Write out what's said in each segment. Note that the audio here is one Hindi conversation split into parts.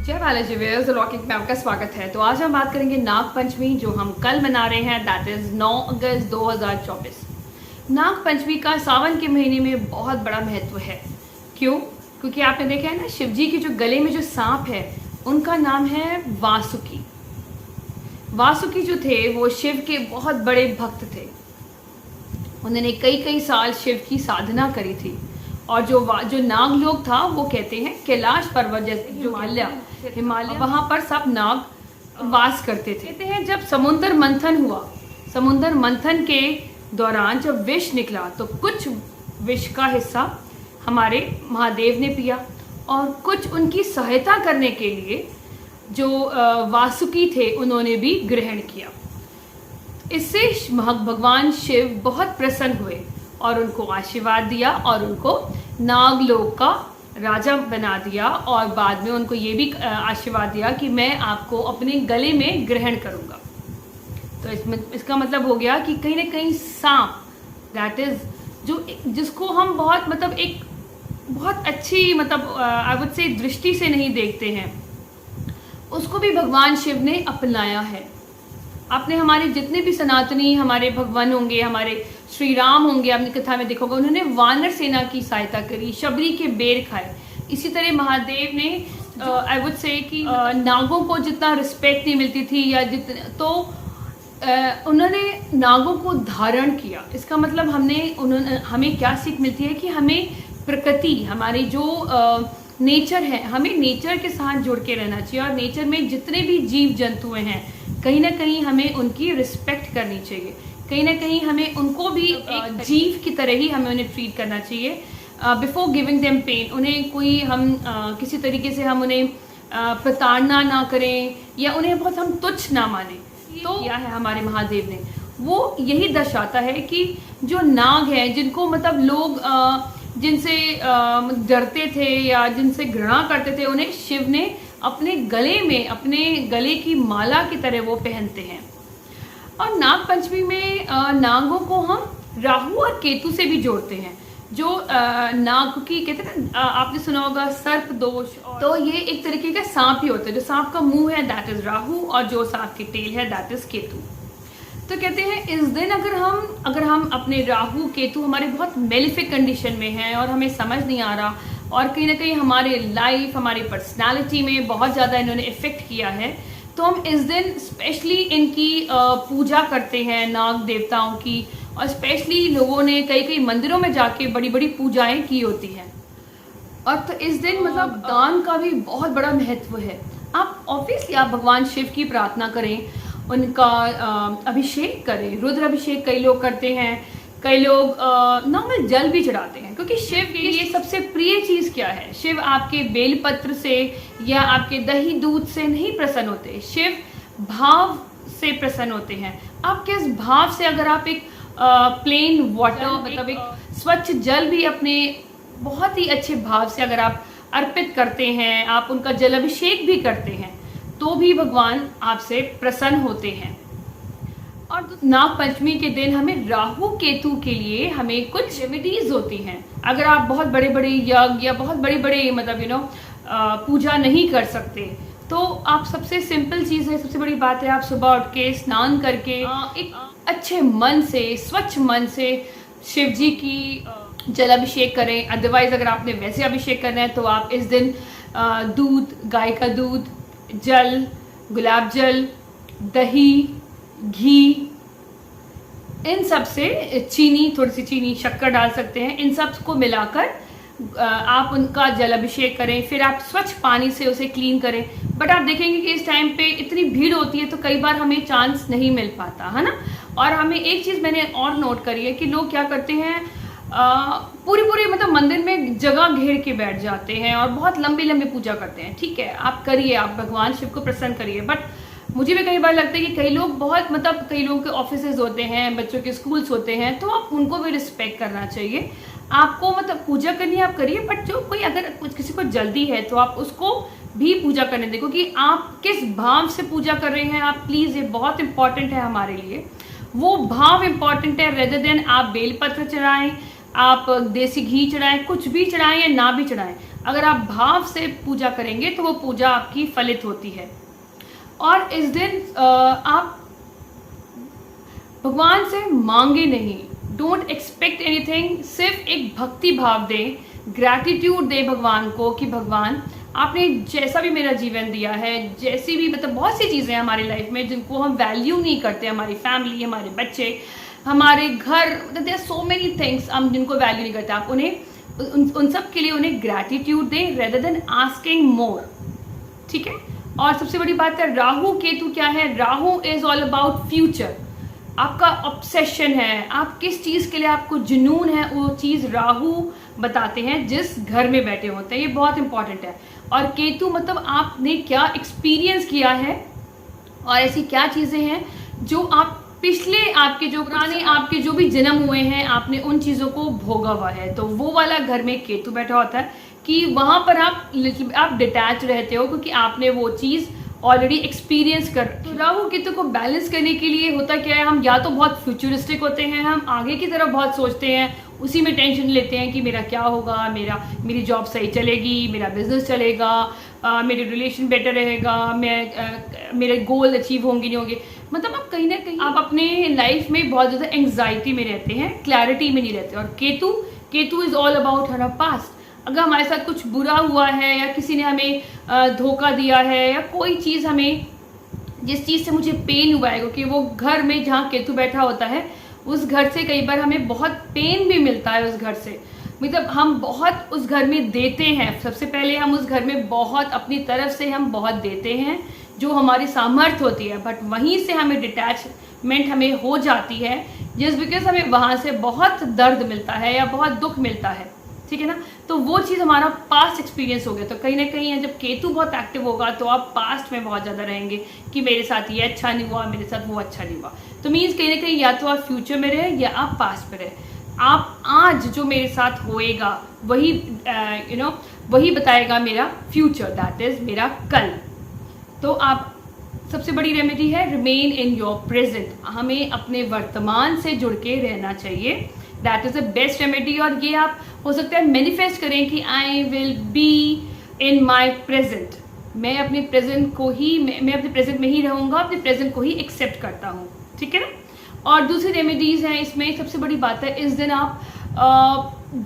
जय बालाजी व्यूअर्स, लॉकिंग में आपका स्वागत है। तो आज हम बात करेंगे नाग पंचमी जो हम कल मना रहे हैं, दैट इज 9 अगस्त 2024। नाग पंचमी का सावन के महीने में बहुत बड़ा महत्व है। क्यों? क्योंकि आपने देखा है ना, शिव जी के जो गले में जो सांप है उनका नाम है वासुकी। वासुकी जो थे वो शिव के बहुत बड़े भक्त थे। उन्होंने कई साल शिव की साधना करी थी। और जो नागलोक था वो कहते हैं कैलाश पर्वत जैसे हिमालय वहाँ पर सब नाग वास करते थे। कहते हैं जब समुद्र मंथन हुआ, समुद्र मंथन के दौरान जब विष निकला तो कुछ विष का हिस्सा हमारे महादेव ने पिया और कुछ उनकी सहायता करने के लिए जो वासुकी थे उन्होंने भी ग्रहण किया। इससे भगवान शिव बहुत प्रसन्न हुए और उनको आशीर्वाद दिया और उनको नागलोक का राजा बना दिया और बाद में उनको ये भी आशीर्वाद दिया कि मैं आपको अपने गले में ग्रहण करूँगा। तो इसका मतलब हो गया कि कहीं ना कहीं सांप, दैट इज जिसको हम एक बहुत अच्छी आई वुड से दृष्टि से नहीं देखते हैं, उसको भी भगवान शिव ने अपनाया है। आपने हमारे जितने भी सनातनी हमारे भगवान होंगे, हमारे श्री राम होंगे, आपने कथा में देखोगे उन्होंने वानर सेना की सहायता करी, शबरी के बेर खाए। इसी तरह महादेव ने आई वुड से कि नागों को जितना रिस्पेक्ट नहीं मिलती थी या जितना, तो उन्होंने नागों को धारण किया। इसका मतलब हमें क्या सीख मिलती है कि हमें प्रकृति, हमारी जो नेचर है, हमें नेचर के साथ जुड़ के रहना चाहिए और नेचर में जितने भी जीव जंतु हैं कहीं ना कहीं हमें उनकी रिस्पेक्ट करनी चाहिए। कहीं ना कहीं हमें उनको भी एक जीव की तरह ही हमें उन्हें ट्रीट करना चाहिए बिफोर गिविंग देम पेन। उन्हें कोई हम किसी तरीके से हम उन्हें प्रताड़ना ना करें या उन्हें बहुत हम तुच्छ ना माने। तो क्या है हमारे महादेव ने, वो यही दर्शाता है कि जो नाग है जिनको लोग जिनसे डरते थे या जिनसे घृणा करते थे, उन्हें शिव ने अपने गले में, अपने गले की माला की तरह वो पहनते हैं। और नाग पंचमी में नागों को हम राहु और केतु से भी जोड़ते हैं। जो नाग की कहते हैं ना, आपने सुना होगा सर्प दोष, तो ये एक तरीके का सांप ही होता है। जो सांप का मुंह है दैट इज राहु और जो सांप की टेल है दैट इज केतु। तो कहते हैं इस दिन अगर हम अपने राहु केतु हमारे बहुत मेलिफिक कंडीशन में हैं और हमें समझ नहीं आ रहा और कहीं ना कहीं हमारे लाइफ, हमारी पर्सनालिटी में बहुत ज़्यादा इन्होंने इफेक्ट किया है, तो हम इस दिन स्पेशली इनकी पूजा करते हैं, नाग देवताओं की। और स्पेशली लोगों ने कई मंदिरों में जाके बड़ी बड़ी पूजाएं की होती हैं। और तो इस दिन दान का भी बहुत बड़ा महत्व है। आप ऑब्वियसली आप भगवान शिव की प्रार्थना करें, उनका अभिषेक करें, रुद्र अभिषेक कई लोग करते हैं, कई लोग नॉर्मल जल भी चढ़ाते हैं। क्योंकि शिव के लिए सबसे प्रिय चीज़ क्या है? शिव आपके बेलपत्र से या आपके दही दूध से नहीं प्रसन्न होते, शिव भाव से प्रसन्न होते हैं। आप किस भाव से, अगर आप एक प्लेन वाटर एक स्वच्छ जल भी अपने बहुत ही अच्छे भाव से अगर आप अर्पित करते हैं, आप उनका जल अभिषेक भी करते हैं, तो भी भगवान आपसे प्रसन्न होते हैं। और नाग पंचमी के दिन हमें राहु केतु के लिए हमें कुछ रेमेडीज होती हैं। अगर आप बहुत बड़े बड़े यज्ञ या बहुत बड़े बड़े पूजा नहीं कर सकते, तो आप सबसे सिंपल चीज़ है, सबसे बड़ी बात है, आप सुबह उठ के स्नान करके एक अच्छे मन से, स्वच्छ मन से शिव जी की जल अभिषेक करें। अदरवाइज अगर आपने वैसे अभिषेक करना है तो आप इस दिन दूध, गाय का दूध, जल, गुलाब जल, दही, घी, इन सब से चीनी, थोड़ी सी चीनी, शक्कर डाल सकते हैं। इन सब को मिलाकर आप उनका जल अभिषेक करें। फिर आप स्वच्छ पानी से उसे क्लीन करें। बट आप देखेंगे कि इस टाइम पे इतनी भीड़ होती है तो कई बार हमें चांस नहीं मिल पाता है ना। और हमें एक चीज़ मैंने और नोट करी है कि लोग क्या करते हैं, पूरी मंदिर में जगह घेर के बैठ जाते हैं और बहुत लंबी पूजा करते हैं। ठीक है, आप करिए, आप भगवान शिव को प्रसन्न करिए। बट मुझे भी कई बार लगता है कि कई लोग कई लोगों के ऑफिसेज होते हैं, बच्चों के स्कूल्स होते हैं, तो आप उनको भी रिस्पेक्ट करना चाहिए। आपको पूजा करनी है आप करिए, बट जो कोई अगर किसी को जल्दी है तो आप उसको भी पूजा करने दें। क्योंकि आप किस भाव से पूजा कर रहे हैं, आप प्लीज़, ये बहुत इंपॉर्टेंट है हमारे लिए। वो भाव इंपॉर्टेंट है, रेदर देन आप बेलपत्र चढ़ाएं, आप देसी घी चढ़ाएं, कुछ भी चढ़ाएं या ना भी चढ़ाएं, अगर आप भाव से पूजा करेंगे तो वो पूजा आपकी फलित होती है। और इस दिन आप भगवान से मांगे नहीं, डोंट एक्सपेक्ट एनीथिंग, सिर्फ एक भक्ति भाव दें, ग्रैटिट्यूड दें भगवान को कि भगवान आपने जैसा भी मेरा जीवन दिया है, जैसी भी मतलब बहुत सी चीज़ें हैं हमारी लाइफ में जिनको हम वैल्यू नहीं करते, हमारी फैमिली, हमारे बच्चे, हमारे घर, मतलब there are so many things हम जिनको वैल्यू नहीं करते, आप उन्हें उन सब के लिए उन्हें ग्रैटिट्यूड दें रेदर देन आस्किंग मोर। ठीक है। और सबसे बड़ी बात है, राहु केतु क्या है? Rahu is all about future, आपका ऑब्सेशन है, आप किस चीज़ के लिए आपको जुनून है, वो चीज़ राहु बताते हैं जिस घर में बैठे होते हैं, ये बहुत इंपॉर्टेंट है। और केतु मतलब आपने क्या एक्सपीरियंस किया है और ऐसी क्या चीज़ें हैं जो आप पिछले आपके जो पुराने आपके जो भी जन्म हुए हैं आपने उन चीज़ों को भोगा हुआ है, तो वो वाला घर में केतु बैठा होता है कि वहाँ पर आप डिटैच रहते हो क्योंकि आपने वो चीज़ ऑलरेडी एक्सपीरियंस कर। तो राहु केतु को बैलेंस करने के लिए होता क्या है, हम या तो बहुत फ्यूचरिस्टिक होते हैं, हम आगे की तरफ बहुत सोचते हैं, उसी में टेंशन लेते हैं कि मेरा क्या होगा, मेरी जॉब सही चलेगी, मेरा बिजनेस चलेगा, मेरे रिलेशन बेटर रहेगा, मेरे गोल अचीव होंगे नहीं होंगे, मतलब आप कहीं ना कहीं आप अपने लाइफ में बहुत ज़्यादा एंग्जाइटी में रहते हैं, क्लैरिटी में नहीं रहते। और केतु इज़ ऑल अबाउट हमारा पास्ट। अगर हमारे साथ कुछ बुरा हुआ है या किसी ने हमें धोखा दिया है या कोई चीज़ हमें जिस चीज़ से मुझे पेन हुआ है, क्योंकि वो घर में जहाँ केतु बैठा होता है उस घर से कई बार हमें बहुत पेन भी मिलता है, उस घर से मतलब हम बहुत उस घर में देते हैं। सबसे पहले हम उस घर में बहुत अपनी तरफ से हम बहुत देते हैं जो हमारी सामर्थ्य होती है, बट वहीं से हमें डिटैचमेंट हमें हो जाती है जिस बिकॉज हमें वहाँ से बहुत दर्द मिलता है या बहुत दुख मिलता है। ठीक है ना, तो वो चीज़ हमारा पास्ट एक्सपीरियंस हो गया। तो कहीं ना कहीं जब केतु बहुत एक्टिव होगा तो आप पास्ट में बहुत ज़्यादा रहेंगे कि मेरे साथ ये अच्छा नहीं हुआ, मेरे साथ वो अच्छा नहीं हुआ। तो मीन्स कहीं ना कहीं या तो आप फ्यूचर में रहे या आप पास्ट में रहे। आप आज जो मेरे साथ होएगा वही वही बताएगा मेरा फ्यूचर, दैट इज मेरा कल। तो आप सबसे बड़ी रेमेडी है रिमेन इन योर प्रेजेंट, हमें अपने वर्तमान से जुड़ के रहना चाहिए, that is the best remedy. और ये आप हो सकता है मैनिफेस्ट करें कि I will be in my present, मैं अपने प्रेजेंट को ही मैं अपने प्रेजेंट में ही रहूँगा, अपने प्रेजेंट को ही एक्सेप्ट करता हूँ। ठीक है ना। और दूसरी रेमेडीज़ हैं इसमें, सबसे बड़ी बात है इस दिन आप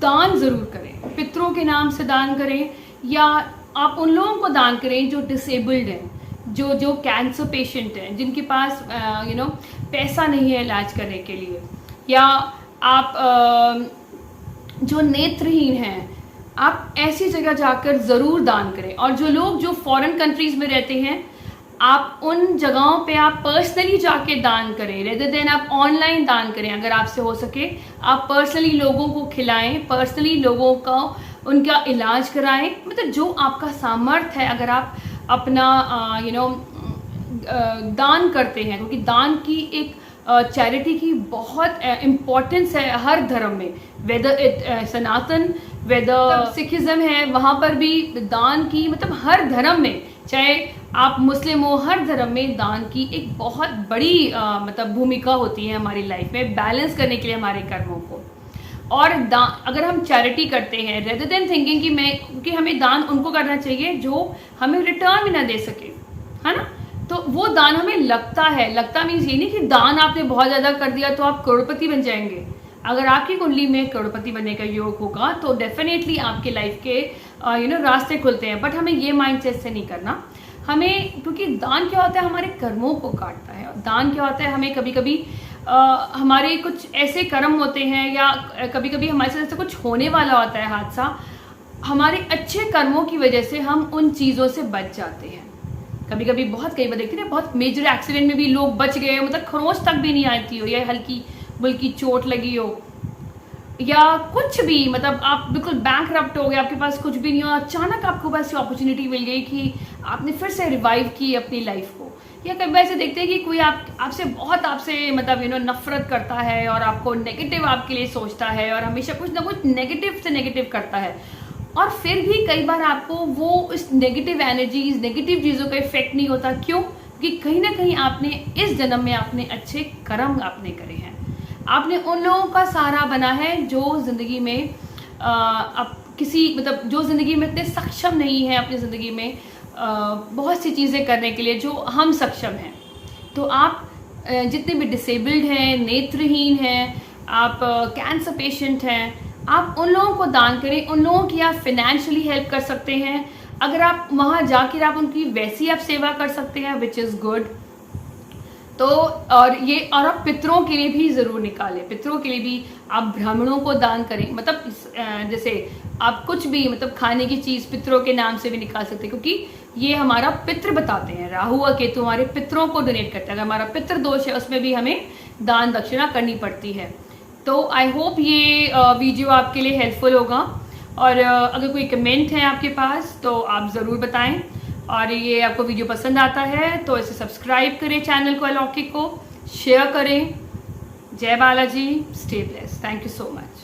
दान ज़रूर करें, पितरों के नाम से दान करें या आप उन लोगों को दान करें जो डिसेबल्ड हैं, जो कैंसर पेशेंट हैं, जिनके पास पैसा नहीं है इलाज करने के लिए, या आप जो नेत्रहीन हैं, आप ऐसी जगह जाकर ज़रूर दान करें। और जो लोग जो फॉरेन कंट्रीज़ में रहते हैं, आप उन जगहों पे आप पर्सनली जाके दान करें रेदर देन आप ऑनलाइन दान करें। अगर आपसे हो सके आप पर्सनली लोगों को खिलाएं, पर्सनली लोगों का उनका इलाज कराएं, मतलब जो आपका सामर्थ्य है। अगर आप अपना दान करते हैं, क्योंकि दान की एक चैरिटी की बहुत इम्पोर्टेंस है हर धर्म में, वेदर सनातन वेदर सिखिज्म है, वहाँ पर भी दान की मतलब हर धर्म में, चाहे आप मुस्लिम हो, हर धर्म में दान की एक बहुत बड़ी मतलब भूमिका होती है हमारी लाइफ में, बैलेंस करने के लिए हमारे कर्मों को। और अगर हम चैरिटी करते हैं रेदर देन थिंकिंग क्योंकि हमें दान उनको करना चाहिए जो हमें रिटर्न में ना दे सके, है ना, तो वो दान हमें लगता मीन्स ये नहीं कि दान आपने बहुत ज़्यादा कर दिया तो आप करोड़पति बन जाएंगे। अगर आपकी कुंडली में करोड़पति बनने का योग होगा तो डेफिनेटली आपके लाइफ के रास्ते खुलते हैं, बट हमें ये माइंडसेट से नहीं करना हमें, क्योंकि दान क्या होता है हमारे कर्मों को काटता है। दान क्या होता है, हमें कभी कभी हमारे कुछ ऐसे कर्म होते हैं या कभी कभी हमारे साथ ऐसा कुछ होने वाला होता है हादसा, हमारे अच्छे कर्मों की वजह से हम उन चीज़ों से बच जाते हैं। कभी कभी कई बार देखते हैं बहुत मेजर एक्सीडेंट में भी लोग बच गए, मतलब खरोंच तक भी नहीं आती हो, या हल्की बुल्की चोट लगी हो, या कुछ भी, मतलब आप बिल्कुल बैंकरप्ट हो गए, आपके पास कुछ भी नहीं हो, अचानक आपको बस अपॉर्चुनिटी मिल गई कि आपने फिर से रिवाइव की अपनी लाइफ को। या कई बार ऐसे देखते हैं कि कोई आपसे मतलब नफरत करता है और आपको नेगेटिव आपके लिए सोचता है और हमेशा कुछ ना कुछ नेगेटिव से नेगेटिव करता है, और फिर भी कई बार आपको वो इस नेगेटिव एनर्जीज, नेगेटिव चीज़ों का इफेक्ट नहीं होता। क्यों? क्योंकि कहीं ना कहीं आपने इस जन्म में आपने अच्छे कर्म आपने करे हैं, आपने उन लोगों का सहारा बना है जो ज़िंदगी में किसी मतलब जो ज़िंदगी में इतने सक्षम नहीं है अपनी ज़िंदगी में बहुत सी चीज़ें करने के लिए जो हम सक्षम हैं, तो आप जितने भी डिसेबल्ड हैं, नेत्रहीन हैं, आप कैंसर पेशेंट हैं, आप उन लोगों को दान करें, उन लोगों की आप फिनेंशियली हेल्प कर सकते हैं। अगर आप वहाँ जाकर आप उनकी वैसी आप सेवा कर सकते हैं, विच इज़ गुड। तो और आप पितरों के लिए भी ज़रूर निकालें, पितरों के लिए भी आप ब्राह्मणों को दान करें। मतलब जैसे आप कुछ भी मतलब खाने की चीज़ पितरों के नाम से भी निकाल सकते हैं, क्योंकि ये हमारा पितृ बताते हैं। राहु और केतु हमारे पितरों को डोनेट करते हैं। अगर हमारा पितृ दोष है उसमें भी हमें दान दक्षिणा करनी पड़ती है। तो आई होप ये वीडियो आपके लिए हेल्पफुल होगा, और अगर कोई कमेंट है आपके पास तो आप ज़रूर बताएं। और ये आपको वीडियो पसंद आता है तो इसे सब्सक्राइब करें, चैनल को अलौकिक को शेयर करें। जय Balaji, stay blessed, thank you so much.